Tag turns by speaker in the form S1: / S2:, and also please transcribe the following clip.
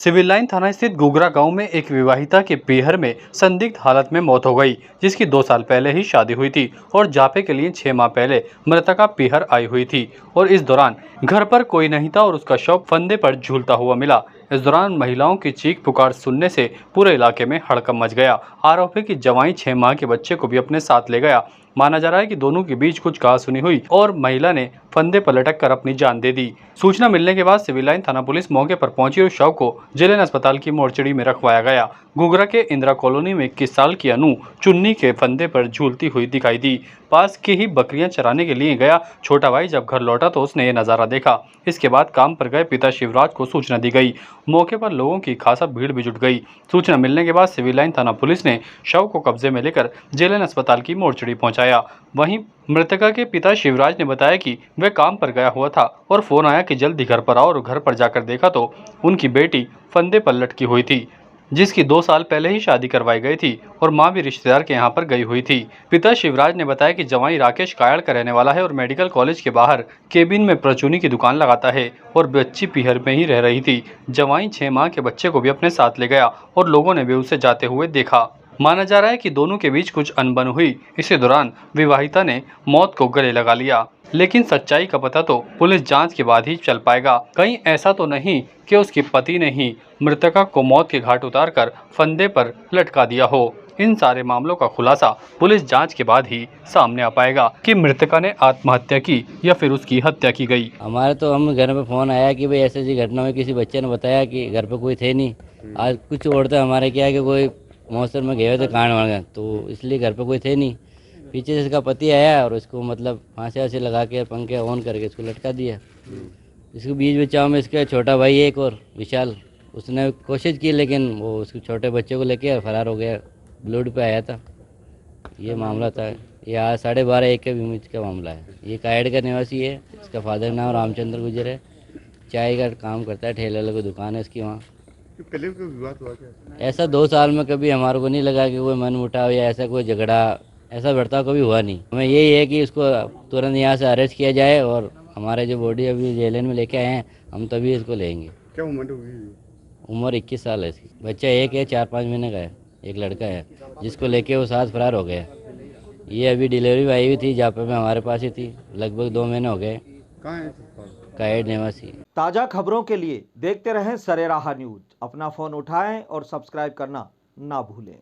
S1: Civil line थाना स्थित गुगरा गांव में एक विवाहिता के पीहर में संदिग्ध हालत में मौत हो गई, जिसकी 2 साल पहले ही शादी हुई थी और जापे के लिए 6 माह पहले मृतका पीहर आई हुई थी और इस दौरान घर पर कोई नहीं था और उसका शव फंदे पर झूलता हुआ मिला। इस दौरान महिलाओं की चीख पुकार सुनने से पूरे इलाके में हड़कंप मच गया। आरोपी की जवाई 6 माह के बच्चे को भी अपने साथ ले गया। माना जा रहा है कि दोनों के बीच कुछ कहासुनी हुई और महिला ने फंदे पर लटक कर अपनी जान दे दी। सूचना मिलने के बाद सिविल लाइन थाना पुलिस मौके पर पहुंची और शव को जिला अस्पताल की मोर्चरी में रखवाया गया। गुगरा के इंदिरा कॉलोनी में 21 साल की अनु चुन्नी के फंदे पर झूलती हुई दिखाई दी। पास की ही बकरियां चराने के लिए गया छोटा भाई जब घर लौटा तो उसने ये नजारा देखा। इसके बाद काम पर गए पिता शिवराज को सूचना दी गई। मौके पर लोगों की खासा भीड़ भी जुट गई। सूचना मिलने के बाद सिविल लाइन थाना पुलिस ने शव को कब्जे में लेकर जिला अस्पताल की मोर्चरी पहुंचाया। वहीं मृतका के पिता शिवराज ने बताया कि वह काम पर गया हुआ था और फोन आया कि जल्दी घर पर आओ और घर पर जाकर देखा तो उनकी बेटी फंदे पर लटकी हुई थी, जिसकी 2 साल पहले ही शादी करवाई गई थी और मां भी रिश्तेदार के यहां पर गई हुई थी। पिता शिवराज ने बताया कि जवाई राकेश कायड़ का रहने वाला है और मेडिकल कॉलेज के बाहर केबिन में परचूनी की दुकान लगाता है और बच्ची पीहर में ही रह रही थी। जवाई 6 माह के बच्चे को भी अपने साथ ले गया और लोगों ने भी उसे जाते हुए देखा। माना जा रहा है कि दोनों के बीच कुछ अनबन हुई। इसी दौरान विवाहिता ने मौत को गले लगा लिया, लेकिन सच्चाई का पता तो पुलिस जांच के बाद ही चल पाएगा। कहीं ऐसा तो नहीं कि उसके पति ने ही मृतका को मौत के घाट उतारकर फंदे पर लटका दिया हो। इन सारे मामलों का खुलासा पुलिस जांच के बाद ही सामने आ पाएगा कि मृतका ने आत्महत्या की या फिर उसकी हत्या की गई।
S2: हमारे तो हम घर में फ़ोन आया कि भाई ऐसी ऐसी घटना हुई, किसी बच्चे ने बताया कि घर पे कोई थे नहीं। आज कुछ औरतें हमारे क्या है कि कोई मौसम में गए हुए थे कांड वाण गए, तो इसलिए घर पे कोई थे नहीं। पीछे से इसका पति आया और इसको मतलब फांसी वांसी लगा के पंखे ऑन करके इसको लटका दिया। इसके बीच बचाव में इसका छोटा भाई एक और विशाल, उसने कोशिश की लेकिन वो उसके छोटे बच्चे को लेके फरार हो गया। ब्लड पे आया था। ये मामला था। ये आज 12:30 के बीच का मामला है। ये कायड़ का निवासी है। इसका फादर नाम रामचंद्र गुजर है। चाय का काम करता है, ठेले वाले की दुकान है इसकी वहाँ।
S3: पहले कोई विवाद हुआ क्या?
S2: ऐसा 2 साल में कभी हमारे को नहीं लगा कि कोई मन मुटाव या ऐसा कोई झगड़ा, ऐसा बर्ताव कभी हुआ नहीं। हमें यही है कि इसको तुरंत यहाँ से अरेस्ट किया जाए और हमारे जो बॉडी अभी जेल में लेके आए हैं हम तभी इसको लेंगे।
S3: क्या उम्र हुई?
S2: उम्र 21 साल है इसकी। बच्चा एक है, 4-5 महीने का है। एक लड़का है जिसको लेके वो साथ फरार हो गया। ये अभी डिलीवरी आई हुई थी, जापे में हमारे पास ही थी। लगभग 2 महीने हो गए।
S3: कहाँ है?
S2: कायड़ निवासी।
S4: ताज़ा खबरों के लिए देखते रहें सरेराह न्यूज। अपना फ़ोन उठाएं और सब्सक्राइब करना ना भूलें।